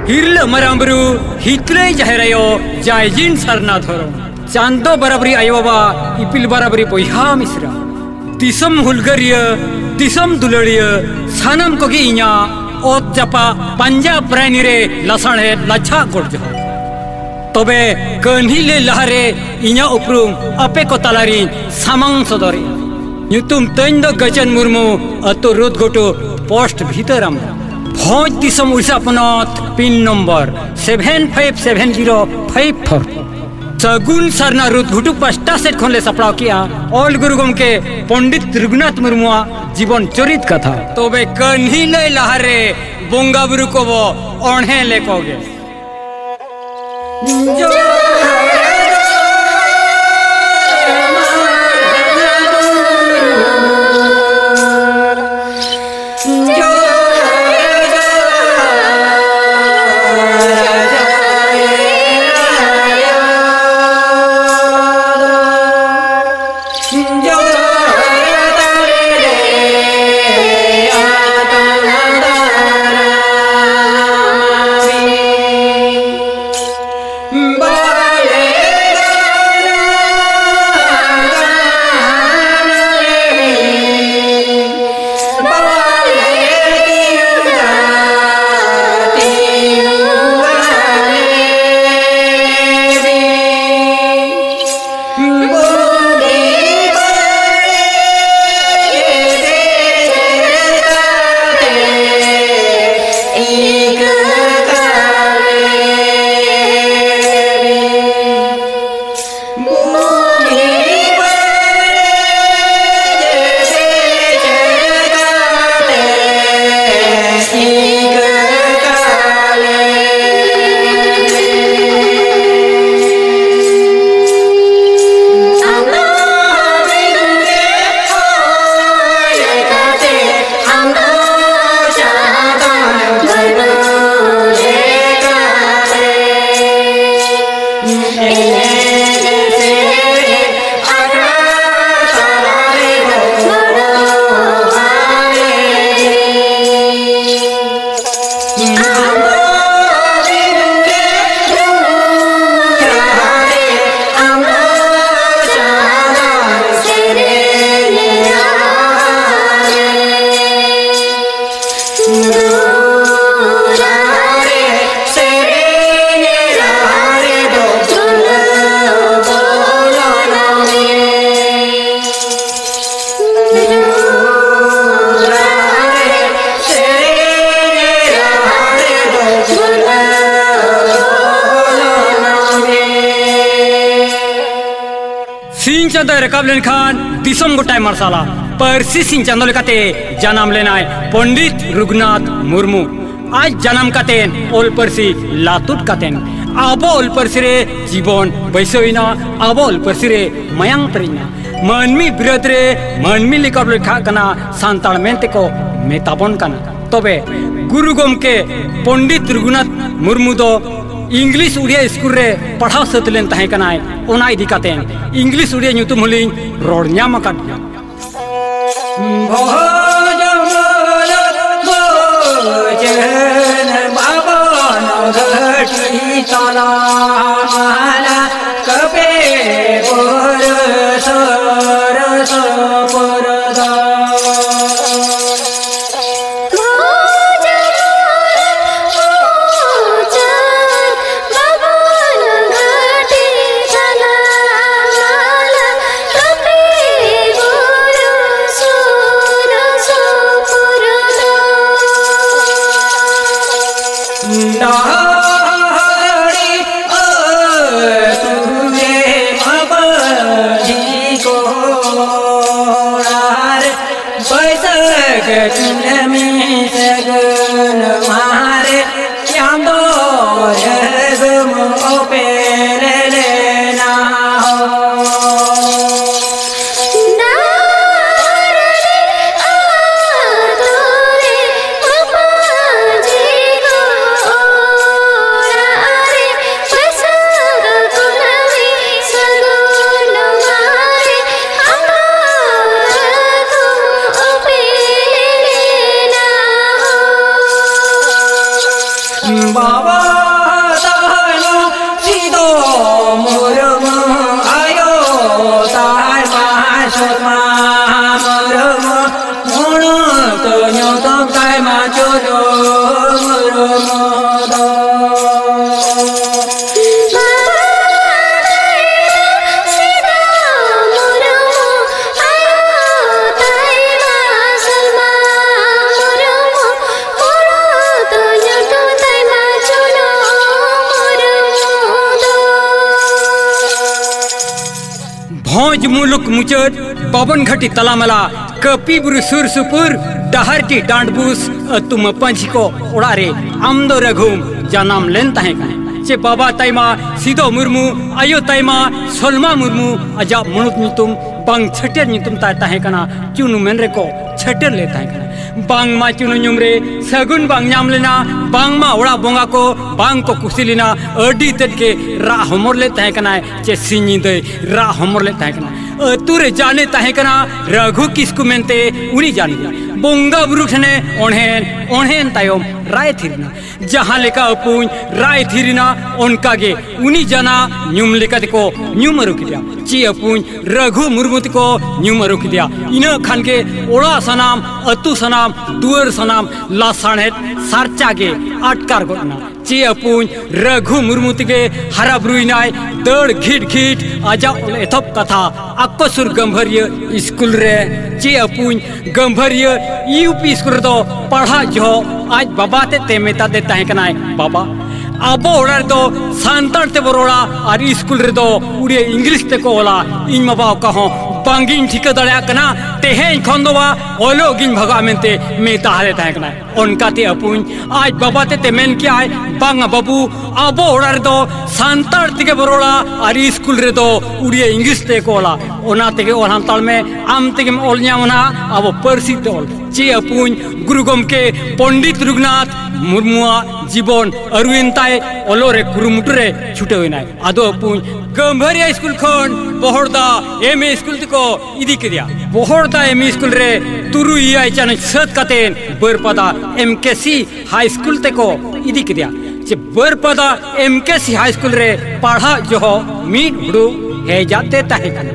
हिरल मरामबरू हितले जहरायो जायजिन सरना धरो चांदो बराबरी आयो बाबा इपिल बराबरी बोहा मिश्रा दिसम हुलगरिया दिसम दुलड़िय सानम कोगी इन्या ओत जपा पंजाब प्राणी रे लसण है लच्छा कोट जो तबे कन्हिले लहरे इन्या उपरुम अपे को तलारी सामंग सदरी ᱧᱩᱛᱩᱢ ᱛᱟᱹᱧ ᱫᱚ ᱜᱟᱡᱟᱱ ᱢᱩᱨᱢᱩ ᱟᱛᱳ ᱨᱳᱫᱜᱷᱩᱴᱩ ᱯᱳᱥᱴ ᱵᱷᱤᱛᱟᱹᱨᱟᱢ ᱵᱷᱚᱸᱡᱽ ᱫᱤᱥᱚᱢ ᱩᱲᱤᱥᱥᱟ ᱯᱚᱱᱚᱛ ᱯᱤᱱ ᱱᱚᱢᱵᱚᱨ 757054 सगुन सरना रुदघुटु पष्टा सेट खोले सपड़ाव किया ऑल गुरु गमके पंडित रघुनाथ मुर्मुआ जीवन चरित कथा तबे कन्ही लय लहरे बोंगा बुरु को वो ओढ़े लेकोगे रकाब लेन खान दिसम गोटाय मार्साला परसी सिंह चंदो लेकाते जन्म लेनाय पंडित रघुनाथ मुर्मू आज जन्म कातेन ओल परसी लातुट कातेन आबो ओल परसी रे जीवन बैसोइना आबो ओल परसी रे मयांग परिना मनमी बिरद रे मनमी लिकाब लेखा कना सांताल मेंते को मेताबन कना तबे गुरु गमके पंडित रघुनाथ मुर्मू दो इंग्लिश उड़िया स्कूल रे पढ़ाव सतलेन तहे कनाय ओना इदी कातेन इंग्लिश उड़िया ᱧᱩᱛᱩᱢ हलिंग रोड ᱧᱟᱢ आकाद भोज मुलुक मुचद बाबन घटी तलामला कपी बुरु सुर सुपुर डहरटी डांडबूस तुम पंच को उड़ारे आमदो रघुम जानम लेन तहे चे बाबा ताइमा सिदो मुर्मू आयो ताइमा सोलमा मुर्मू अजा मुनुत नितुम बांग छटेर नितुम ताहे कना चुनु मेनरे को छटेर ले ताहे कना बांग मा चुनु नुमरे सगुन बांग नाम लेना बांग मा ओड़ा बोंगा को बांग को कुसिलिना अडी तट के रा हमर ले ताहे कना चे सिनी दे रा हमर ले ताहे कना तुरे जाने ताहे कना रघु किसकु मेनते उनी जाने बोंगा बुरु ठने ओणहेन तायम राय थिरना जहां लेका अपुन राय थिरना उनका गे उनी जना न्यूम लेका को न्यूम रुकिया ची अपुन रघु मुर्मू को न्यूम रुकिया इना खान के ओड़ा सनाम अतु सनाम दुअर सनाम लासाणेत सारचा गे आटकार गोना ची अपुन रघु मुर्मू के हरा ब्रुइनाय दड़ घिट घिट आजा एथप कथा अक्कोसुर गंभरिय स्कूल रे ची अपुन गंभरिय यूपी स्कूल दो पढ़ा जो आज बाबा ते मेता दे ताहे कनाय बाबा अब ओड़ा दो सांतार ते बरोड़ा और स्कूल रे दो उड़े इंग्लिश ते को होला इन मबाव कहो बांगिन ठीक दड़या कना तेहें खंदोवा ओलो गिन भगा मेनते मेता हाले ताहे कनाय उनका ते अपुन आज बाबा ते मेन क्या है बांग बाबू अब ओड़ा दो सांतार ते बरोड़ा और स्कूल रे दो उड़े इंग्लिश ते को होला ओना ते ओला ताल में आम ते ओल न्यामना अब परसी ते ओल चे अपुन गुरु गमके पंडित रघुनाथ मुर्मुआ जीवन अरुविनताय ओलोरे कुरुमुटरे छुटे हुईनाय आदो अपुन गंभरिया स्कूल खन बोहरदा एमए स्कूल तको इदी किया बोहरदा एमए स्कूल रे तुरु इया चान सत कतेन बरपदा एमकेसी हाई स्कूल तको इदी किया जे बरपदा एमकेसी हाई स्कूल रे पढ़ा जो मीट हुडू हे जाते ताहे कन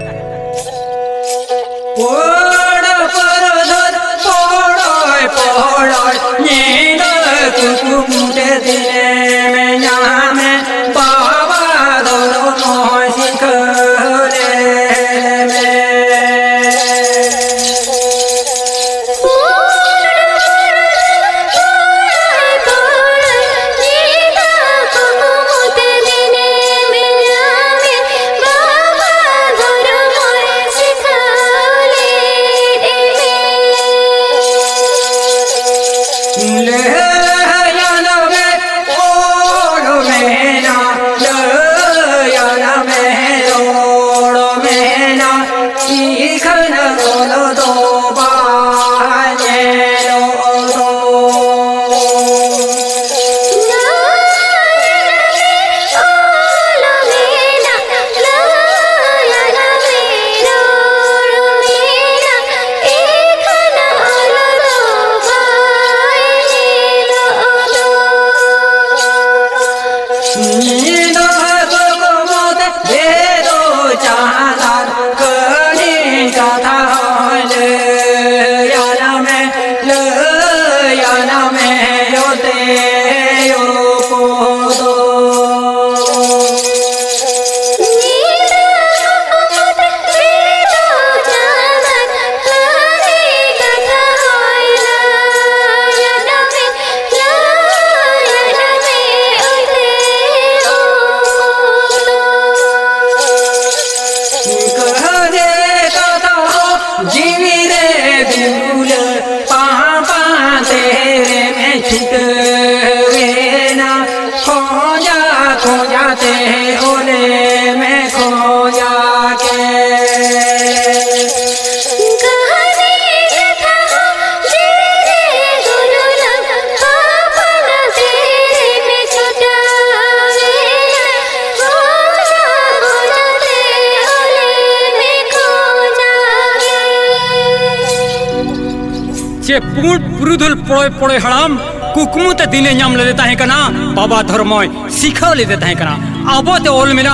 पुरुधुल पड़े पड़े हड़ाम कुकमु ते दिने नाम ले देता है कना बाबा धर्मोय सिखा ले देता है कना अब ते ओल मिना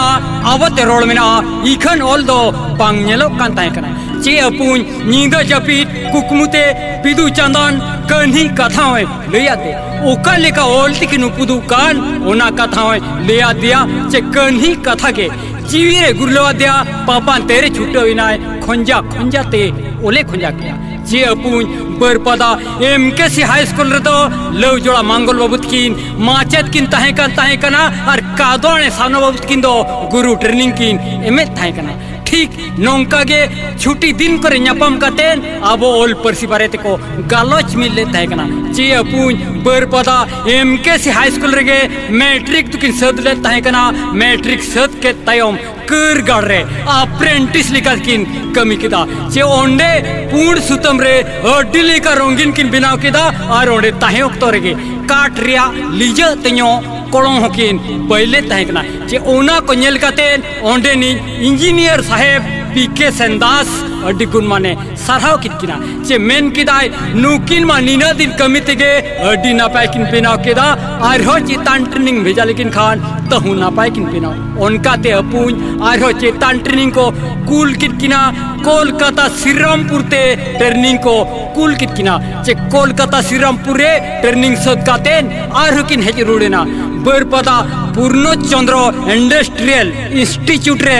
अब ते रोल मिना इखन ओल दो बांगनेलो कांता है कना चे अपुन नींद जपीत कुकमु ते पिदु चंदन कन्ही कथाओं लिया दे ओका लेका ओल तिकिनु पुदु कान ओना कथाओं लिया दिया चे कन्ही कथा के जीवीरे गुरलवा दिया पापा तेरे छुट्टे विनाय खोंजा खोंजा ते ओले खोंजा किया जे अपुन बरपदा एमकेसी हाई स्कूल रे दो लव जोड़ा मांगल बाबूत किन माचेत किन ताहे कना और कादोने सानो बाबूत किन दो गुरु ट्रेनिंग किन एमे ताहे कना ठीक नौका गे छुट्टी दिन करे ᱧᱟᱯᱟᱢ katen abo ol parsi barete ko galoch mille tahekana che apuñ berpada MKC high school rege matric tukin sadle tahekana matric sad ke tayom कर गड़े अप्रेंटिस लिखा किन कमी किदा चे ओंडे पूर्ण सुतम रे अड्डी का रोंगिन किन बिनाव किदा और ओंडे ताहे उक्तोरेगे काट रिया लीजा तन्यो कोलों होकिन पहले ताहेकना चे ओना को नेल कातेन ओंडे नि इंजीनियर साहेब पीके सेंदास अड्डी गुण माने सरहाव कितना चे मेन किदाय नुकिन मा नीना दिन कमी तेगे अड्डी ना पाए किन बिनाव किदा और हो चितान ट्रेनिंग भेजा लेकिन खान तहु ना पाए किन बिनाव उनका ते अपून और हो चितान ट्रेनिंग को कुल कितना कोलकाता श्रीरामपुर ते ट्रेनिंग को कुल कितना चे कोलकाता श्रीरामपुर रे ट्रेनिंग सद कातेन और हो किन हेज रुड़ेना बरपदा पूर्ण चंद्र इंडस्ट्रियल इंस्टीट्यूट रे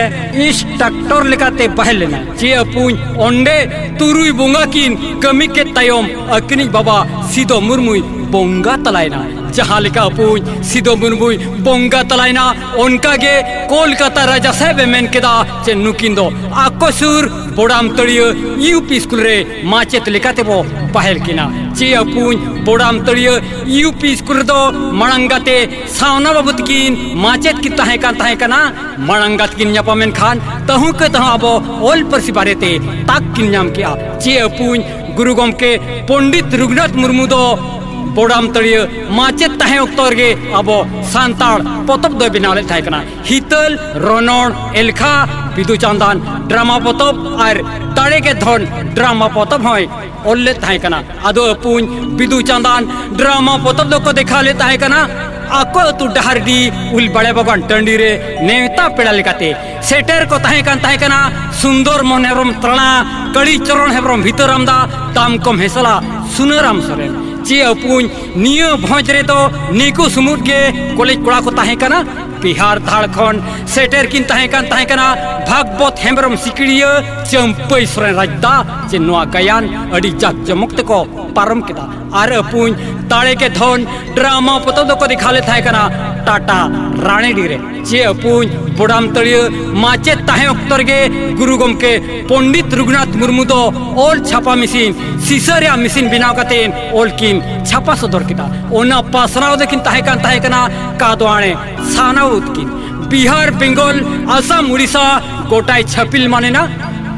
इंस्ट्रक्टर लेकाते बहल लेना चे अपून ओंडे तुरुई बोंगा किन कमी के तयम अकनी बाबा सिदो मुर्मुई बोंगा तलायना जहाँ लिखा अपून सिदो मुर्मुई बोंगा तलायना उनका गे कोलकाता राजा साहेब मेन केदा चे नुकिंदो आकोसुर बोडाम तड़िय यूपी स्कूल रे माचेत लेकाते बो बहल किना चे अपून बोडाम तड़िय यूपी स्कूल दो मणंगाते सावना बाबत किन माचेत की तहे कना मणंगात किन ᱧᱟᱯᱟᱢᱮᱱ खान तहु के तहु अबो ओल परसी बारेते ताक किन ᱧᱟᱢ किया चे अपून गुरु गमके पंडित रघुनाथ मुर्मू दो बोडाम तड़िय माचेत तहे उक्तोरगे अबो सांताड़ पोतब दो बिनाले थाय कना हितल रोनोड़ एलखा बिदु चांदान ड्रामा पोतब और ताड़े के धन ड्रामा पोतब होय ओल्ले थाय कना आदो अपून बिदु चांदान ड्रामा पोतब दो को देखा ले थाय कना आको तु डहारडी उल बड़े बगन टंडी रे नेता पेड़ा लेकाते सेटर को ताहे कना सुंदर मनोरम तना कड़ी चरण हेब्रम भीतरमदा ताम कम हेसला सुनराम सरेन चे अपून निय भोज रे तो निको सुमुद के कॉलेज कोड़ा को ताहे कना बिहार झारखंड सेटर किन ताहे कना भागवत हेम्ब्रम सिकड़िया चंपई सोरेन राजदा चे नोआ गायन अड़ी जाक जमुक्त को पारम किदा आर अपून ताड़े के धन ड्रामा पोतब दो को दिखाले थाय कना टाटा राणे डीरे चे अपून बोडाम तड़िय माचे ताहे उक्तरगे गुरु गमके पंडित रघुनाथ मुर्मू दो ओल छापा मिसिन सिसरिया मिसिन बिनाव कातेन ओल किन छापा सदर किदा ओना पासराव देकिन ताहे कना कादवाणे सानाउत किन बिहार बेंगल आसाम उड़ीसा गोटाय छपिल माने ना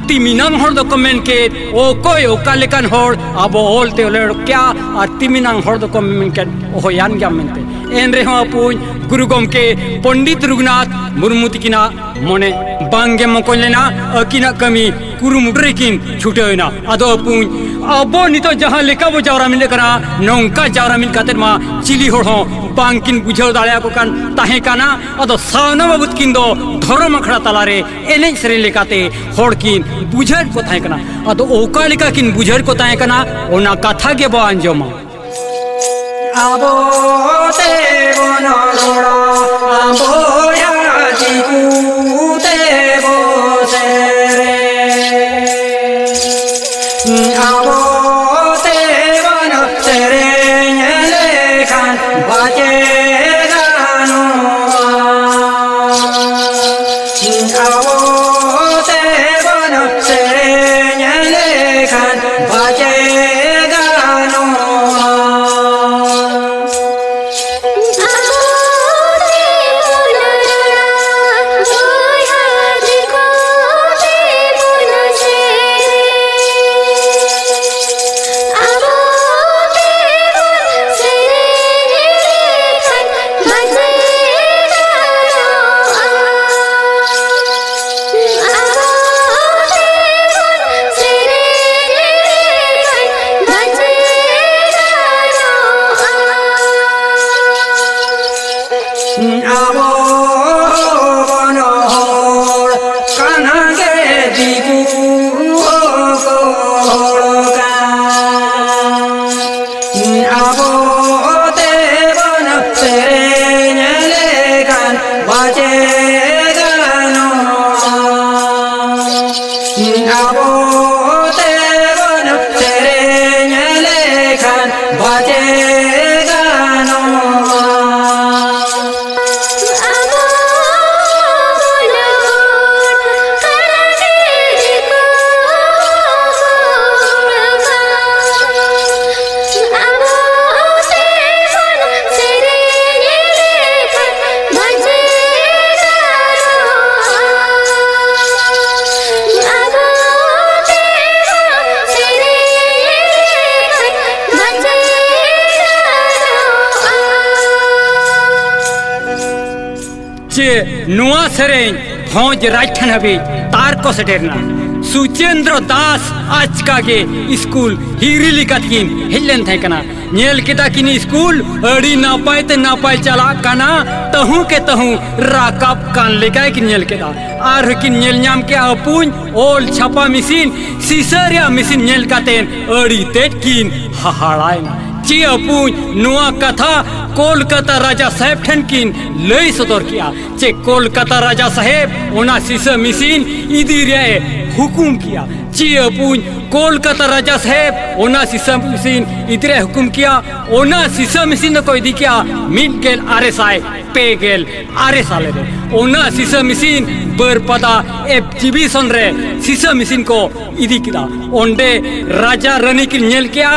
तिमिनांग हर दो कमेंट के ओ कोई ओका लेकन हर अबो ओल ते ओले क्या और तिमिनांग हर दो कमेंट के ओ यान क्या मेनते एन रे हो अपून गुरु गमके पंडित रघुनाथ मुर्मू तिकिना मने बांगे मकोलेना अकिना कमी कुरुमुट्रे किन छुटेना आदो अपून अबो नितो जहां लेका बो जावरा मिले करा नौका जावरा मिल कातेर मा चिली हर हो बांकिन बुझाव दाड़िया को कान ताहे काना अदो सावना बाबत किन दो धर्म अखड़ा तलारे एने सरे लेकाते हर किन बुझर को ताहे कना अदो ओका लेका किन बुझर को ताहे कना ओना कथा के बो अंजमा आबो ते बोनो रोड़ा आबो या जीकू ते बो सेरे आबो ते बोनो सेरे नेले खान बाजे गानो आबो ते बोनो सेरे नेले खान बाजे गानो नुआ सेरें भोज राजठन हबी तार को सेटेरना सुचेंद्र दास आज का के स्कूल हिरी लिखत किन हिलन थे कना नेल केदा किन स्कूल अड़ी नापाय ते नापाय चला कना तहु के तहु राकब कान लेकाय किन नेल केदा आर किन नेल नाम के अपुन ओल छापा मशीन सीसरिया मशीन नेल कातेन अड़ी तेट किन हहाड़ाय ची अपुन नुआ कथा कोलकाता राजा साहेब ठन किन लई सदर किया चे कोलकाता राजा साहेब ओना सीसा मशीन इदी रे हुकुम किया ची अपुन कोलकाता राजा साहेब ओना सीसा मशीन इतरे हुकुम किया ओना सीसा मशीन को इदी किया मिड गेल आरएसआई पे गेल आरएसआई रे ओना सीसा मशीन बरपदा एग्जीबिशन रे सीसा मशीन को इदी किदा ओंडे राजा रानी किन नेल किया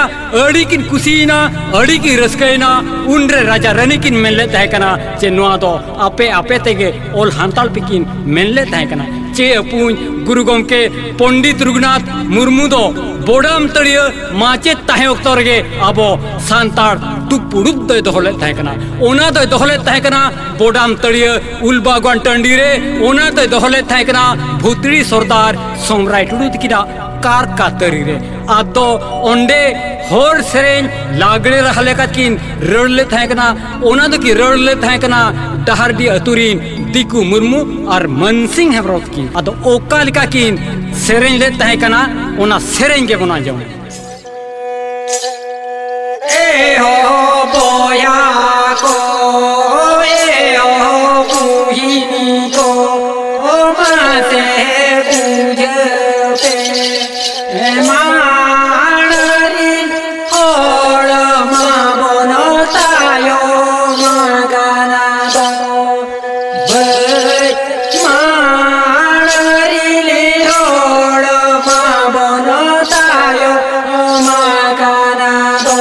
अड़ी किन कुसीना अड़ी की रस्कैना उनरे राजा रानी किन मेनले तहकना चे नुआ दो आपे आपे तेगे ओल हांताल पिकिन मेनले तहकना चे अपुन गुरु गोमके पंडित रघुनाथ मुर्मू दो बोडाम तड़िया माचे ताहे ओक्तर गे आबो सांतार टुकपुड़ुक दो दोहले तहकना ओना दो दोहले तहकना बोडाम तड़िया उलबागवान टंडी रे ओना दो दोहले तहकना भूतड़ी सरदार सोमराय टुडू तिकिना कार कातरी रे आदो ओंडे होर सेरें लागड़े रहले किन रड़ले तहकना ओना दो की रड़ले तहकना डहारडी अतुरीन दिकू मुर्मू और मनसिंह हेब्रोत की आदो ओका लिका किन सेरें ले तहकना ओना सेरें के बना जाऊं ए हो बोया को ए हो बुहिनी को ओ माते पूज पे माणरी ओळ मा बनतायो मगाना दो माणरी ले ओळ मा बनतायो मगाना दो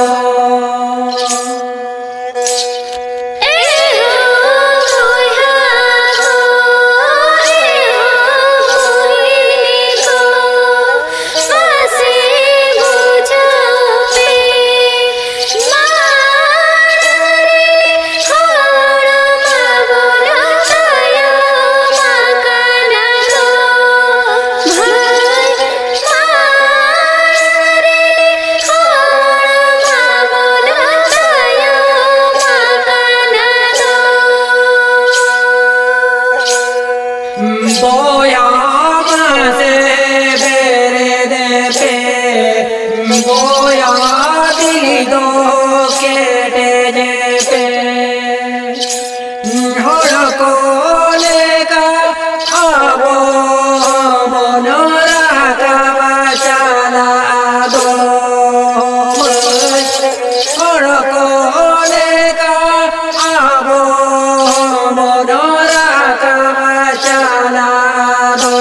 बोया मासे बेरे दे पे बोया दिली दो केटे जे पे होड़ को लेका आवो मनोरा का बचाला दो होड़ को लेका आवो मनोरा का बचाला दो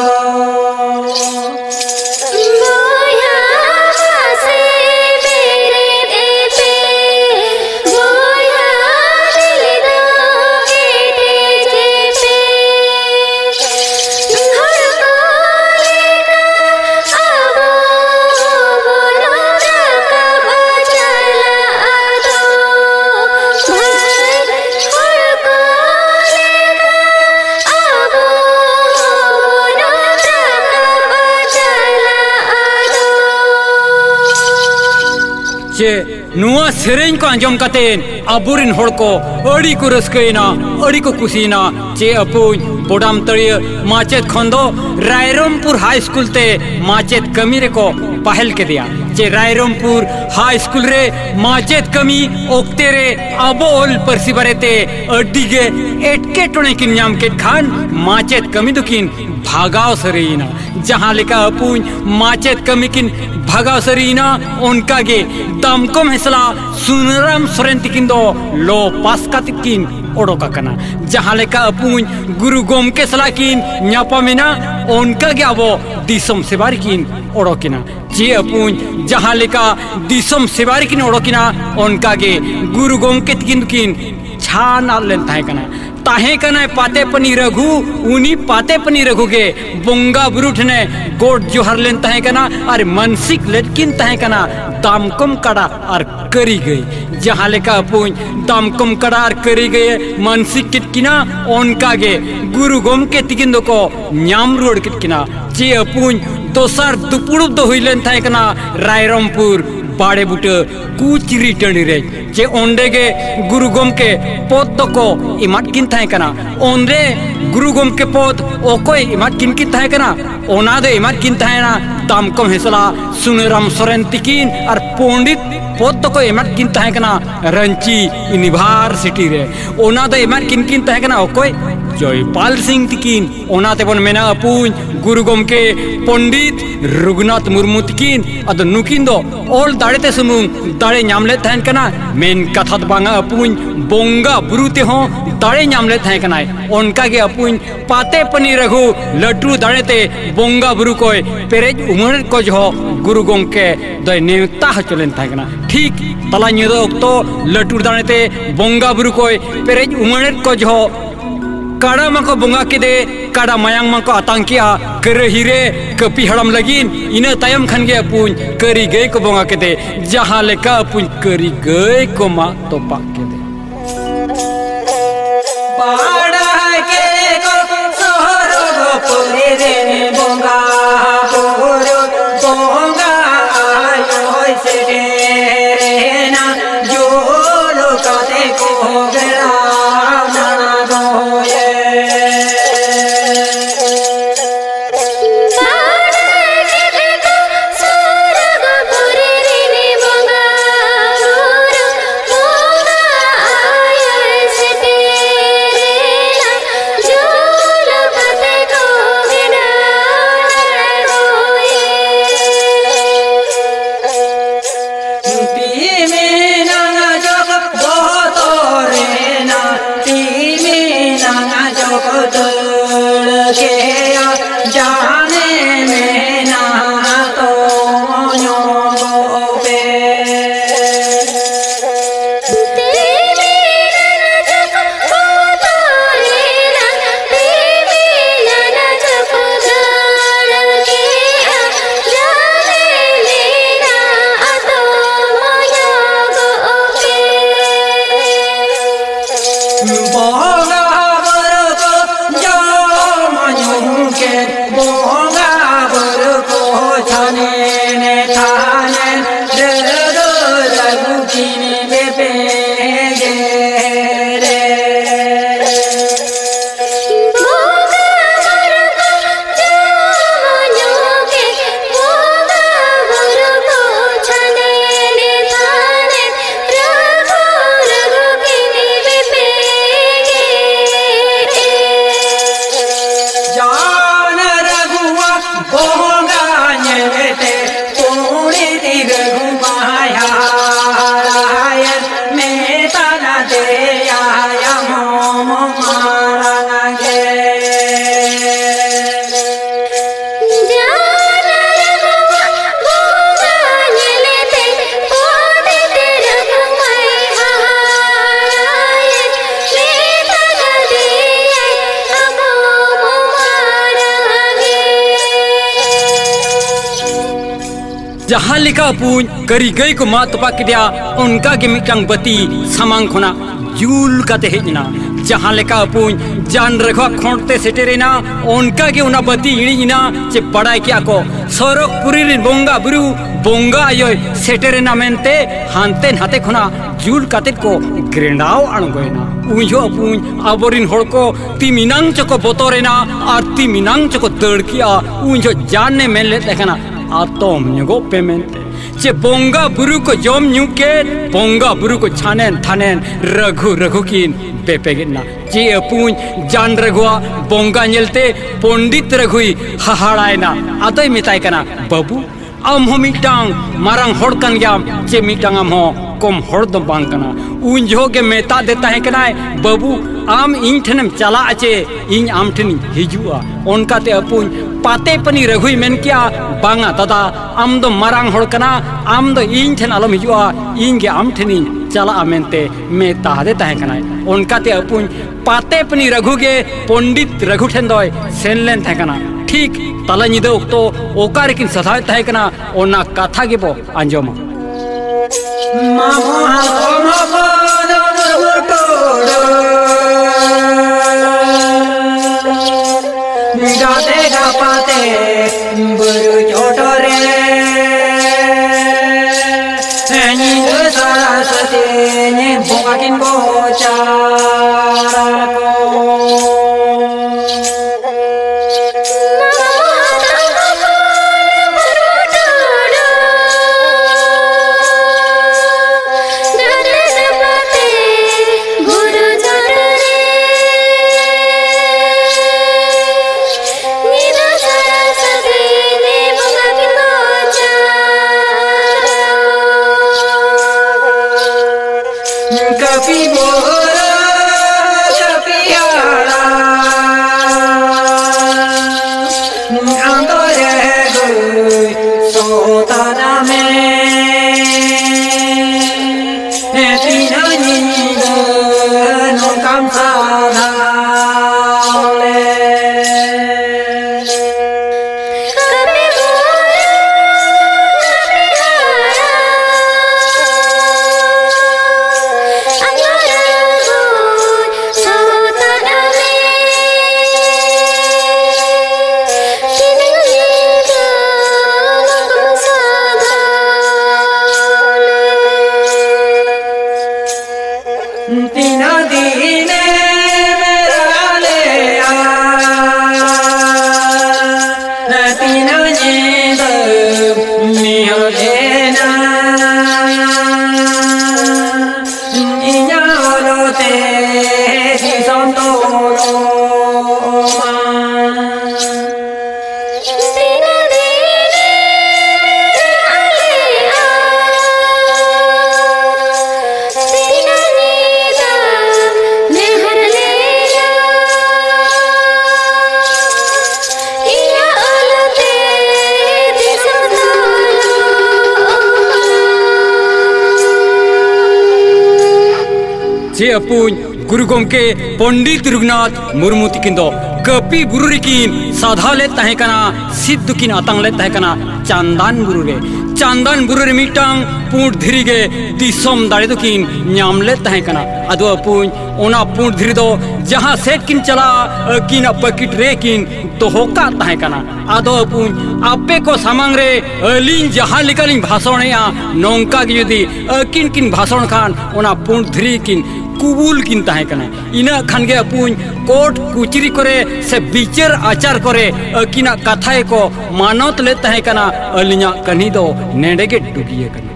चे नुआ सेरें को अंजम कतेन अबुरिन होड़ को अड़ी को रस्कैना अड़ी को कुसीना चे अपुन बोडाम तड़िया माचेत खंदो रायरमपुर हाई स्कूल ते माचेत कमी रे को पहल के दिया चे रायरमपुर हाई स्कूल रे माचेत कमी ओक्ते रे अबोल परसी बरेते अड्डीगे एटके टोने किन नाम के खान माचेत कमी दुकिन भागाव सरीना जहाँ लिखा अपुन माचेत कमी किन भागाव सरीना उनका गे दमकम हिसला सुनराम सोरेन तिकिन दो लो पास का तिकिन ओडोका कना जहाँ लेका अपुन गुरु गोम के सला किन न्यापा मिना उनका गे अबो दिसम सेवार किन ओडोकिना जे अपुन जहाँ लेका दिसम सेवार किन ओडोकिना उनका गे गुरु गोम के तिकिन किन छाना लेन ताहे कना ताहे कना पाते पनी रघु उनी पाते पनी रघु के बोंगा बुरु ठने गोड जोहर लेन ताहे कना और मानसिक लेटकिन ताहे कना दामकम कड़ा और करी गई जहाँ लेका अपुन दामकम कड़ा और करी गए मानसिक किटकिना उनका गे गुरु गोम के तिकिंदो को न्याम रोड किटकिना चे अपुन दोसर दुपुड़ुब दो हुईलेन थाए कना रायरमपुर बाड़े बुटे कुचरी टंडी रे जे ओंडे गे गुरु गोम के पोत तो को इमाट किन थाए कना ओंडे गुरु गोम के पोत ओकोय इमाट किन किन थाए कना ओना दे इमाट किन थाए ना दामकम हेसला सुनेराम सोरेन तिकिन और पंडित पोत तो को इमाट किन थाए कना रंची यूनिवर्सिटी रे ओना दे इमाट किन किन थाए कना ओकोय जयपाल सिंह तिकिन ओनाते बन मेना अपुन गुरु गोमके पंडित रघुनाथ मुर्मू तिकिन अद नुकिन दो ओल दाड़ेते सुमुंग दाड़े ᱧᱟᱢले थायन कना मेन कथा बांगा अपुन बोंगा बुरुते हो दाड़े ᱧᱟᱢले थाय कना उनका के अपुन पाते पनी रघु लड्डू दाड़ेते बोंगा बुरु कोय पेरेज उमर को जो गुरु गोमके दय नेवता चलेन थाय कना ठीक तला ᱧᱮᱫᱚ तो लड्डू दाड़ेते बोंगा बुरु कोय पेरेज उमर को जो काड़ा मको बोंगा के दे काड़ा मायांग मको आतंकिया कर हिरे कपी हड़म लगिन इना तायम खन गे अपुन करी गए को बोंगा के दे जहाँ लेका अपुन करी गए को मा तो पा के दे बाड़ा के को सोहरो गो पुरे रे बोंगा पुरो बोंगा आयो से रे ना जो लोकाते को गरा ना गोये जहाँ लिखा अपुन करी गई को मा तपा के दिया उनका के मिटंग बती समांग खुना जूल का तेजना जहाँ लेका अपुन जान रखवा खोंटते सेटेरेना उनका के उना बती इणीना चे पढ़ाई क्या को सरक पुरी रिन बोंगा बुरु बोंगा आयो सेटेरेना मेनते हानते नाते खुना जूल काते को ग्रेंडाव अणगोयना उंजो अपुन आबोरिन होड़ को तिमिनांग चको बोतोरेना और तिमिनांग चको दड़किया उंजो जानने मेले देखना आतोम न्युगो पेमेंट चे बोंगा बुरु को जोम न्युके बोंगा बुरु को छानेन थानेन रघु रघु किन पेपेगिना चे अपुन जान रघुआ बोंगा नेलते पंडित रघुई हाहाड़ायना आतोय मिताय कना बाबू आम हो मिटांग मारंग होड़ कन गयाम चे मिटांग आम हो कम होड़ दो बांग कना उन जो के मेता देता है कना बाबू आम इन ठनम चला अचे इन आम ठनी हिजुआ उनका ते अपुन पाते पनी रघुई मेन क्या बांगा दादा आम दो मारंग होड़ कना आम दो इन ठन आलम हिजुआ इन के आम ठनी चला मेनते मे ताहदे तहकनाय उनकाते अपुन पाते पनी रघु गे पंडित रघु ठेन दोय सेन लेन तहकना ठीक तला निदे उक्तो ओकार किन सधाय तहकना ओना कथा गे बो अंजोमा गाते गापाते बुरु छोटरे सरस्वती ने भोगा किन बोचारा जे अपुन गुरु गोमके पंडित रघुनाथ मुर्मू तिकिन दो कपी बुरु रिकिन साधा ले तहकना सिद्ध किन अतंग ले तहकना चांदान बुरु रे चांदान बुरु रे मिटांग पूर्ण धीरी गे दिसोम दाड़े दो किन न्याम ले तहकना अदो अपुन ओना पूर्ण धीरी दो जहां सेट किन चला किन पकिट रे किन तो होका तहकना अदो अपुन आपे को सामंग रे अलिन जहां लिकालिन भाषण या नौका की यदि किन किन भाषण खान ओना पूर्ण धीरी किन कुबुल किन तहकना इना खान गे अपुन कोट कुचरी करे से विचार आचार करे किना कथाए को मानत ले तहकना अलिना कनी दो नेडे गे डुगिए कनी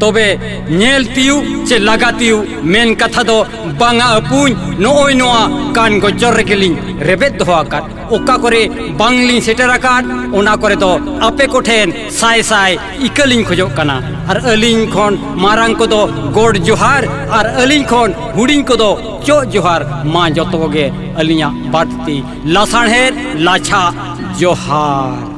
तबे नेल तियु चे लगातियु मेन कथा दो बांगा अपुन नोय नोआ कान गोचर रेकेलिन रेबेत दोहाकात ओका करे बांगलिन सेटराकात ओना करे दो आपे कोठेन साय साय इकलिन खोजो कना और अलिन खोन मारांग को दो गोड जोहार और अलिन खोन हुडिंग को दो चो जोहार मा जतोगे अलिया बातती लासाणहेर लाछा जोहार।